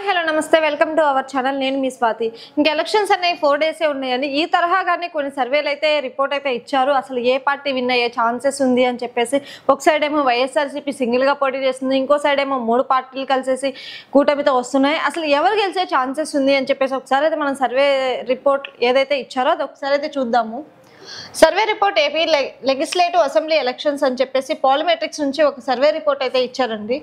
Hello నమస్తే welcome to our channel నేను మీ స్వాతి ఇంక ఎలక్షన్స్ అనేవి 4 డేసే ఉన్నాయని ఈ తరహాగానే కొన్ని సర్వేలు అయితే రిపోర్ట్ అయితే ఇచ్చారు అసలు ఏ పార్టీ విన్ అయ్యే ఛాన్సెస్ ఉంది అని చెప్పేసి ఒక సైడ్ ఏమో వైఎస్ఆర్సీపీ సింగిల్ గా పోటీ చేస్తుంది ఇంకో సైడ్ ఏమో మూడు పార్టీలు కలిసేసి కూటమితో వస్తున్నాయి అసలు ఎవరు గెలిచే ఛాన్సెస్ ఉంది అని చెప్పేసి ఒకసారి అయితే మనం సర్వే రిపోర్ట్ ఏదైతే ఇచ్చారో అది ఒకసారి అయితే చూద్దాము survey report AP legislative assembly elections అని చెప్పేసి పాలిమెట్రిక్స్ నుంచి ఒక సర్వే రిపోర్ట్ అయితే ఇచ్చారండి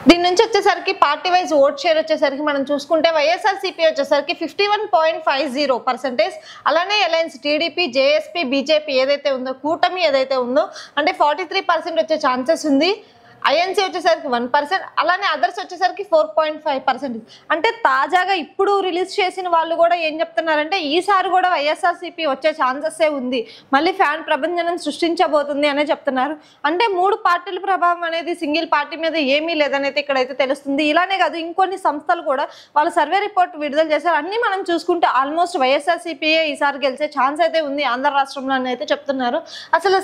దీని నుంచి వచ్చేసరికి పార్టీ వైజ్ ఓట్ షేర్ వచ్చేసరికి మనం చూసుకుంటే వైఎస్ఆర్సీపీ వచ్చేసరికి 51.50%, అలానే అలయన్స్ టీడీపీ జేఎస్పీ బీజేపీ ఏదైతే ఉందో కూటమి ఏదైతే ఉందో అంటే 43% వచ్చే ఛాన్సెస్ ఉంది. ఐఎన్సీ వచ్చేసరికి 1%, అలానే అదర్స్ వచ్చేసరికి 4.5%. అంటే తాజాగా ఇప్పుడు రిలీజ్ చేసిన వాళ్ళు కూడా ఏం చెప్తున్నారంటే ఈసారి కూడా వైఎస్ఆర్సీపీ వచ్చే ఛాన్సెస్సే ఉంది, మళ్ళీ ఫ్యాన్ ప్రభంజనం సృష్టించబోతుంది అనే చెప్తున్నారు. అంటే మూడు పార్టీల ప్రభావం అనేది సింగిల్ పార్టీ మీద ఏమీ లేదనైతే ఇక్కడైతే తెలుస్తుంది. ఇలానే కాదు ఇంకొన్ని సంస్థలు కూడా వాళ్ళ సర్వే రిపోర్ట్ విడుదల చేశారు. అన్ని మనం చూసుకుంటే ఆల్మోస్ట్ వైఎస్ఆర్సీపీయే ఈసారి గెలిచే ఛాన్స్ అయితే ఉంది ఆంధ్ర రాష్ట్రంలో అని అయితే చెప్తున్నారు. అసలు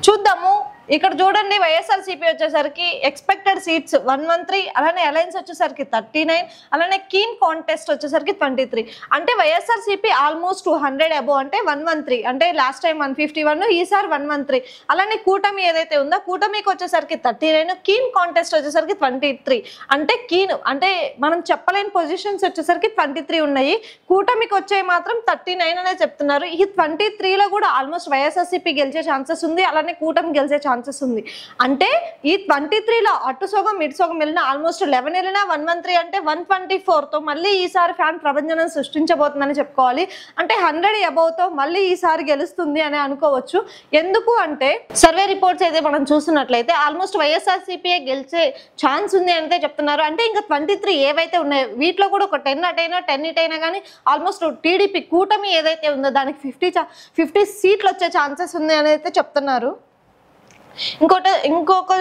చూద్దాము. ఇక్కడ చూడండి వైఎస్ఆర్సీపీ వచ్చేసరికి ఎక్స్పెక్టెడ్ సీట్స్ 113, అలానే అలయన్స్ వచ్చేసరికి 39, అలానే కీన్ కాంటెస్ట్ వచ్చేసరికి 23. అంటే వైఎస్ఆర్సీపీ ఆల్మోస్ట్ 100 అబోవ్ అంటే 113, అంటే లాస్ట్ టైం 151, ఈసారి 113. అలానే కూటమి ఏదైతే ఉందో కూటమికి వచ్చేసరికి 39, కీన్ కాంటెస్ట్ వచ్చేసరికి 23. అంటే కీన్ అంటే మనం చెప్పలేని పొజిషన్స్ వచ్చేసరికి 23 ఉన్నాయి, కూటమికి వచ్చే మాత్రం 39 అనే చెప్తున్నారు. ఈ 23లో కూడా ఆల్మోస్ట్ వైఎస్ఆర్సీపీ గెలిచే ఛాన్సెస్ ఉంది, అలానే కూటమి గెలిచే ఛాన్సెస్ ఉంది. అంటే ఈ 23లో అటు సోగం ఇటు సోగం వెళ్ళిన ఆల్మోస్ట్ 11 వెళ్ళినా 113 అంటే 124తో మళ్ళీ ఈసారి ఫ్యాన్ ప్రభంజనం సృష్టించబోతుందని చెప్పుకోవాలి. అంటే 100 అబౌవ్తో మళ్ళీ ఈసారి గెలుస్తుంది అని అనుకోవచ్చు. ఎందుకు అంటే సర్వే రిపోర్ట్స్ అయితే మనం చూస్తున్నట్లయితే ఆల్మోస్ట్ వైఎస్ఆర్సీపీ గెలిచే ఛాన్స్ ఉంది అంటే చెప్తున్నారు. అంటే ఇంకా 23 ఏవైతే ఉన్నాయో వీటిలో కూడా ఒక 10 అటైనా 10 ఇట్ అయినా కానీ ఆల్మోస్ట్ టీడీపీ కూటమి ఏదైతే ఉందో దానికి 50 సీట్లు వచ్చే ఛాన్సెస్ ఉంది అని అయితే చెప్తున్నారు. ఇంకొక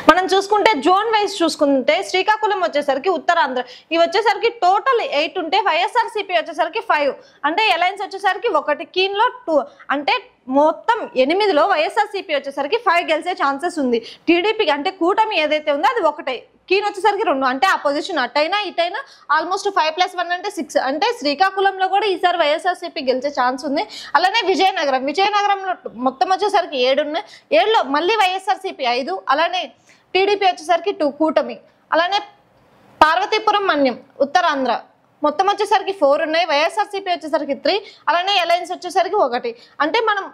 మనం చూసుకుంటే జోన్ వైజ్ చూసుకుంటే శ్రీకాకుళం వచ్చేసరికి ఉత్తరాంధ్ర ఇవి వచ్చేసరికి టోటల్ 8 ఉంటే వైఎస్ఆర్సీపీ వచ్చేసరికి 5, అంటే అలయన్స్ వచ్చేసరికి 1, కీన్లో 2, అంటే మొత్తం 8లో వైఎస్ఆర్సీపీ వచ్చేసరికి 5 గెలిచే ఛాన్సెస్ ఉంది. టీడీపీ అంటే కూటమి ఏదైతే ఉందో అది 1, కీన్ వచ్చేసరికి 2, అంటే ఆ పొజిషన్ అటైనా ఇటైనా ఆల్మోస్ట్ 5+1 అంటే 6. అంటే శ్రీకాకుళంలో కూడా ఈసారి వైఎస్ఆర్సీపీ గెలిచే ఛాన్స్ ఉంది. అలానే విజయనగరంలో మొత్తం వచ్చేసరికి 7 ఉన్నాయి, 7లో మళ్ళీ వైఎస్ఆర్సీపీ 5, అలానే టీడీపీ వచ్చేసరికి 2 కూటమి, అలానే పార్వతీపురం మన్యం ఉత్తరాంధ్ర మొత్తం వచ్చేసరికి 4 ఉన్నాయి, వైఎస్ఆర్సీపీ వచ్చేసరికి 3, అలానే అలయన్స్ వచ్చేసరికి 1. అంటే మనం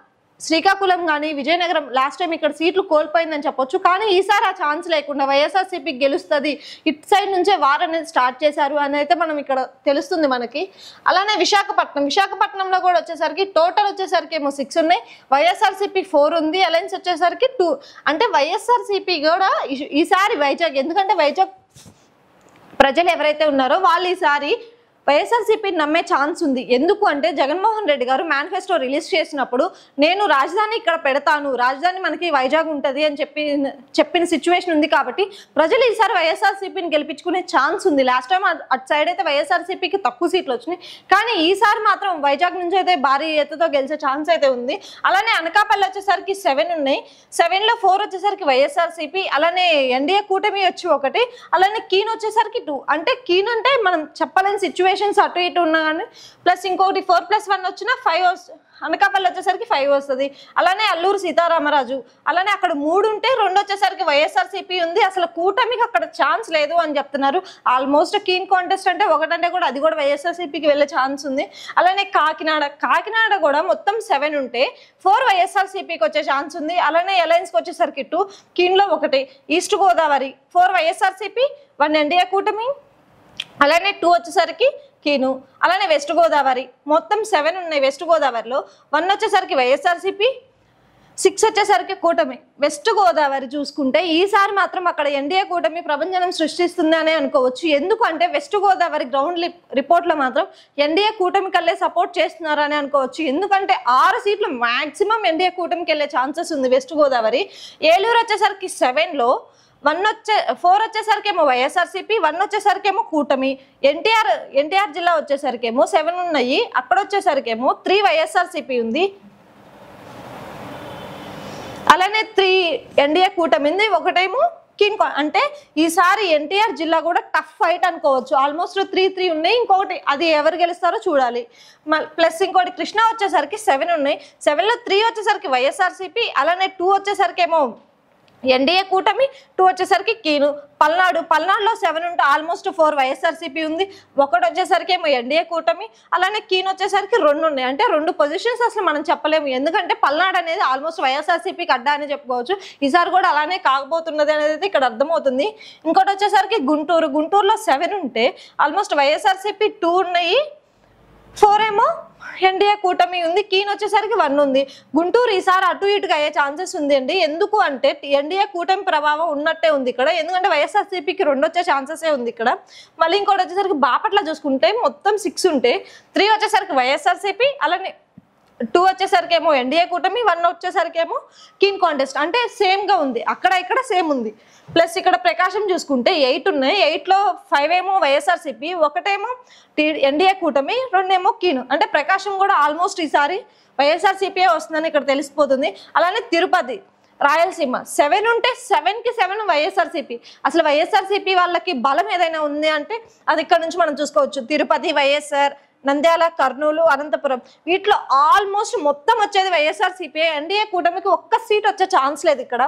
శ్రీకాకుళం కానీ విజయనగరం లాస్ట్ టైం ఇక్కడ సీట్లు కోల్పోయిందని చెప్పొచ్చు, కానీ ఈసారి ఆ ఛాన్స్ లేకుండా వైఎస్ఆర్సీపీ గెలుస్తుంది, ఇటు సైడ్ నుంచే వార్ అనేది స్టార్ట్ చేశారు అని అయితే మనం ఇక్కడ తెలుస్తుంది మనకి. అలానే విశాఖపట్నంలో కూడా వచ్చేసరికి టోటల్ వచ్చేసరికి ఏమో 6 ఉన్నాయి, వైఎస్ఆర్సీపీ 4 ఉంది, అలయన్స్ వచ్చేసరికి 2. అంటే వైఎస్ఆర్సీపీ కూడా ఈసారి వైజాగ్, ఎందుకంటే వైజాగ్ ప్రజలు ఎవరైతే ఉన్నారో వాళ్ళు ఈసారి వైఎస్ఆర్సీపీ నమ్మే ఛాన్స్ ఉంది. ఎందుకు అంటే జగన్మోహన్ రెడ్డి గారు మేనిఫెస్టో రిలీజ్ చేసినప్పుడు నేను రాజధాని ఇక్కడ పెడతాను, రాజధాని మనకి వైజాగ్ ఉంటుంది అని చెప్పిన సిచ్యువేషన్ ఉంది. కాబట్టి ప్రజలు ఈసారి వైఎస్ఆర్సీపీని గెలిపించుకునే ఛాన్స్ ఉంది. లాస్ట్ టైం అటు సైడ్ అయితే వైఎస్ఆర్సీపీకి తక్కువ సీట్లు వచ్చినాయి, కానీ ఈసారి మాత్రం వైజాగ్ నుంచి అయితే భారీ ఎత్తుతో గెలిచే ఛాన్స్ అయితే ఉంది. అలానే అనకాపల్లి వచ్చేసరికి 7 ఉన్నాయి, 7లో 4 వచ్చేసరికి వైఎస్ఆర్సీపీ, అలానే ఎన్డీఏ కూటమి వచ్చి 1, అలానే కీన్ వచ్చేసరికి 2. అంటే కీన్ అంటే మనం చెప్పలేని సిచ్యువేషన్ అటు ఇటు ఉన్నా కానీ ప్లస్ ఇంకొకటి 4+1 వచ్చినా 5 అనకాపల్లి వచ్చేసరికి 5 వస్తుంది. అలానే అల్లూరు సీతారామరాజు, అలానే అక్కడ 3 ఉంటే 2 వచ్చేసరికి వైఎస్ఆర్సీపీ ఉంది. అసలు కూటమికి అక్కడ ఛాన్స్ లేదు అని చెప్తున్నారు. ఆల్మోస్ట్ కీన్ కాంటెస్ట్ అంటే 1 అంటే కూడా అది కూడా వైఎస్ఆర్సీపీకి వెళ్ళే ఛాన్స్ ఉంది. అలానే కాకినాడ కూడా మొత్తం 7 ఉంటే 4 వైఎస్ఆర్సీపీకి వచ్చే ఛాన్స్ ఉంది. అలానే అలయన్స్కి వచ్చేసరికి 2, కీన్లో 1, ఈస్ట్ గోదావరి 4 వైఎస్ఆర్సీపీ, 1 ఎన్డీఏ కూటమి, అలానే 2 వచ్చేసరికి కీను, అలానే వెస్ట్ గోదావరి మొత్తం 7 ఉన్నాయి. వెస్ట్ గోదావరిలో 1 వచ్చేసరికి వైఎస్ఆర్సీపీ, 6 వచ్చేసరికి కూటమి. వెస్ట్ గోదావరి చూసుకుంటే ఈసారి మాత్రం అక్కడ ఎన్డీఏ కూటమి ప్రభంజనం సృష్టిస్తుంది అనే అనుకోవచ్చు. ఎందుకంటే వెస్ట్ గోదావరి గ్రౌండ్ రిపోర్ట్లో మాత్రం ఎన్డీఏ కూటమి కల్లే సపోర్ట్ చేస్తున్నారు అని అనుకోవచ్చు. ఎందుకంటే 6 సీట్లు మాక్సిమం ఎన్డీఏ కూటమికి వెళ్ళే ఛాన్సెస్ ఉంది వెస్ట్ గోదావరి. ఏలూరు వచ్చేసరికి 7లో 4 వచ్చేసరికి ఏమో వైఎస్ఆర్సీపీ, 1 వచ్చేసరికి ఏమో కూటమి. ఎన్టీఆర్ జిల్లా వచ్చేసరికి ఏమో 7 ఉన్నాయి, అక్కడ వచ్చేసరికి ఏమో 3 వైఎస్ఆర్సీపీ ఉంది, అలానే 3 ఎన్డీఏ కూటమి ఉంది, ఒకటేమో అంటే ఈసారి ఎన్టీఆర్ జిల్లా కూడా టఫ్ ఫైట్ అనుకోవచ్చు. ఆల్మోస్ట్ 3-3 ఉన్నాయి. ఇంకొకటి అది ఎవరు గెలుస్తారో చూడాలి. ప్లస్ ఇంకోటి కృష్ణా వచ్చేసరికి 7 ఉన్నాయి. 7లో 3 వచ్చేసరికి వైఎస్ఆర్సీపీ, అలానే 2 వచ్చేసరికి ఏమో ఎన్డీఏ కూటమి, 2 వచ్చేసరికి కీను. పల్నాడులో 7 ఉంటే ఆల్మోస్ట్ 4 వైఎస్ఆర్సీపీ ఉంది, 1 వచ్చేసరికి ఏమో ఎన్డీఏ కూటమి, అలానే కీను వచ్చేసరికి 2 ఉన్నాయి. అంటే 2 పొజిషన్స్ అసలు మనం చెప్పలేము, ఎందుకంటే పల్నాడు అనేది ఆల్మోస్ట్ వైఎస్ఆర్సీపీకి అడ్డా అని చెప్పుకోవచ్చు. ఈసారి కూడా అలానే కాకపోతున్నది అనేది ఇక్కడ అర్థమవుతుంది. ఇంకోటి వచ్చేసరికి గుంటూరులో 7 ఉంటే ఆల్మోస్ట్ వైఎస్ఆర్సీపీ 2 ఉన్నాయి, 4 ఏమో ఎన్డీఏ కూటమి ఉంది, కీన్ వచ్చేసరికి 1 ఉంది. గుంటూరు ఈసారి అటు ఇటుగా అయ్యే ఛాన్సెస్ ఉంది అండి. ఎందుకు అంటే ఎన్డీఏ కూటమి ప్రభావం ఉన్నట్టే ఉంది ఇక్కడ, ఎందుకంటే వైఎస్ఆర్సీపీకి 2 వచ్చే ఛాన్సెసే ఉంది ఇక్కడ. మళ్ళీ ఇంకోటి వచ్చేసరికి బాపట్ల చూసుకుంటే మొత్తం 6 ఉంటే 3 వచ్చేసరికి వైఎస్ఆర్సీపీ, అలానే 2 వచ్చేసరికి ఏమో ఎన్డీఏ కూటమి, 1 వచ్చేసరికి ఏమో కీన్ కాంటెస్ట్. అంటే సేమ్గా ఉంది, అక్కడ ఇక్కడ సేమ్ ఉంది. ప్లస్ ఇక్కడ ప్రకాశం చూసుకుంటే 8 ఉన్నాయి, 8లో 5 ఏమో వైఎస్ఆర్సీపీ, 1 ఏమో ఎన్డీఏ కూటమి, 2 ఏమో కీను. అంటే ప్రకాశం కూడా ఆల్మోస్ట్ ఈసారి వైఎస్ఆర్సీపీ వస్తుందని ఇక్కడ తెలిసిపోతుంది. అలానే తిరుపతి, రాయలసీమ 7 ఉంటే 7కి 7 వైఎస్ఆర్సీపీ. అసలు వైఎస్ఆర్సీపీ వాళ్ళకి బలం ఏదైనా ఉంది అంటే అది ఇక్కడ నుంచి మనం చూసుకోవచ్చు. తిరుపతి వైఎస్ఆర్, నంద్యాల, కర్నూలు, అనంతపురం వీటిలో ఆల్మోస్ట్ మొత్తం వచ్చేది వైఎస్ఆర్సీపీ. ఎన్డీఏ కూటమికి 1 సీట్ వచ్చే ఛాన్స్ లేదు ఇక్కడ.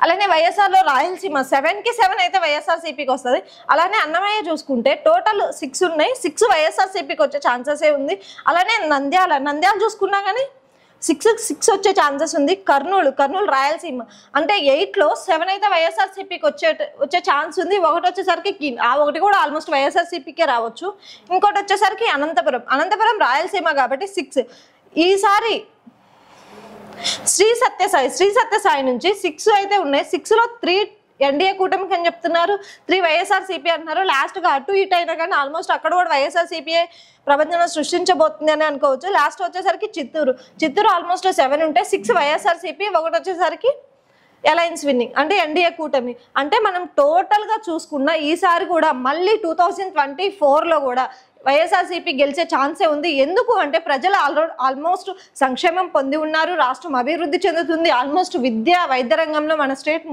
అలానే వైఎస్ఆర్లో రాయలసీమ 7కి 7 అయితే వైఎస్ఆర్సీపీకి వస్తుంది. అలానే అన్నమయ్య చూసుకుంటే టోటల్ 6 ఉన్నాయి, 6 వైఎస్ఆర్సీపీకి వచ్చే ఛాన్సెసే ఉంది. అలానే నంద్యాల చూసుకున్నా కానీ 6 వచ్చే ఛాన్సెస్ ఉంది. కర్నూలు రాయలసీమ అంటే 8లో 7 అయితే వైఎస్ఆర్సీపీకి వచ్చే ఛాన్స్ ఉంది. 1 వచ్చేసరికి కీన్, ఆ 1 కూడా ఆల్మోస్ట్ వైఎస్ఆర్సీపీకే రావచ్చు. ఇంకోటి వచ్చేసరికి అనంతపురం రాయలసీమ కాబట్టి 6. ఈసారి శ్రీ సత్యసాయి నుంచి 6 అయితే ఉన్నాయి, 6లో 3 ఎన్డీఏ కూటమికి అని చెప్తున్నారు, 3 వైఎస్ఆర్సీపీ అంటున్నారు. లాస్ట్గా అటు ఇటు అయినా కానీ ఆల్మోస్ట్ అక్కడ కూడా వైఎస్ఆర్సీపీ ప్రపంచంలో సృష్టించబోతుంది అని అనుకోవచ్చు. లాస్ట్ వచ్చేసరికి చిత్తూరు ఆల్మోస్ట్ 7 ఉంటే 6 వైఎస్ఆర్సీపీ, 1 వచ్చేసరికి అలయన్స్ విన్నింగ్ అంటే ఎన్డీఏ కూటమి. అంటే మనం టోటల్గా చూసుకున్న ఈసారి కూడా మళ్ళీ 2024లో కూడా వైఎస్ఆర్సీపీ గెలిచే ఛాన్సే ఉంది. ఎందుకు అంటే ప్రజలు ఆల్మోస్ట్ సంక్షేమం పొంది ఉన్నారు, రాష్ట్రం అభివృద్ధి చెందుతుంది, ఆల్మోస్ట్ విద్య వైద్య రంగంలో మన స్టేట్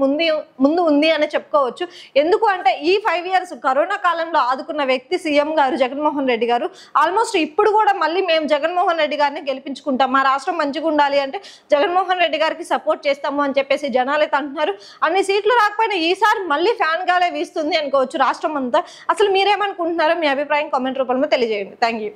ముందు ఉంది అని చెప్పుకోవచ్చు. ఎందుకు అంటే ఈ 5 years కరోనా కాలంలో ఆదుకున్న వ్యక్తి సీఎం గారు జగన్మోహన్ రెడ్డి గారు. ఆల్మోస్ట్ ఇప్పుడు కూడా మళ్ళీ మేము జగన్మోహన్ రెడ్డి గారిని గెలిపించుకుంటాం, మా రాష్ట్రం మంచిగా ఉండాలి అంటే జగన్మోహన్ రెడ్డి గారికి సపోర్ట్ చేస్తాము అని చెప్పేసి జనాలు అయితే అంటున్నారు. అన్ని సీట్లు రాకపోయినా ఈసారి మళ్ళీ ఫ్యాన్ గాలే వీస్తుంది అనుకోవచ్చు రాష్ట్రం అంతా. అసలు మీరేమనుకుంటున్నారో మీ అభిప్రాయం కామెంట్ రూపంలో తెలియజేయండి. Thank you.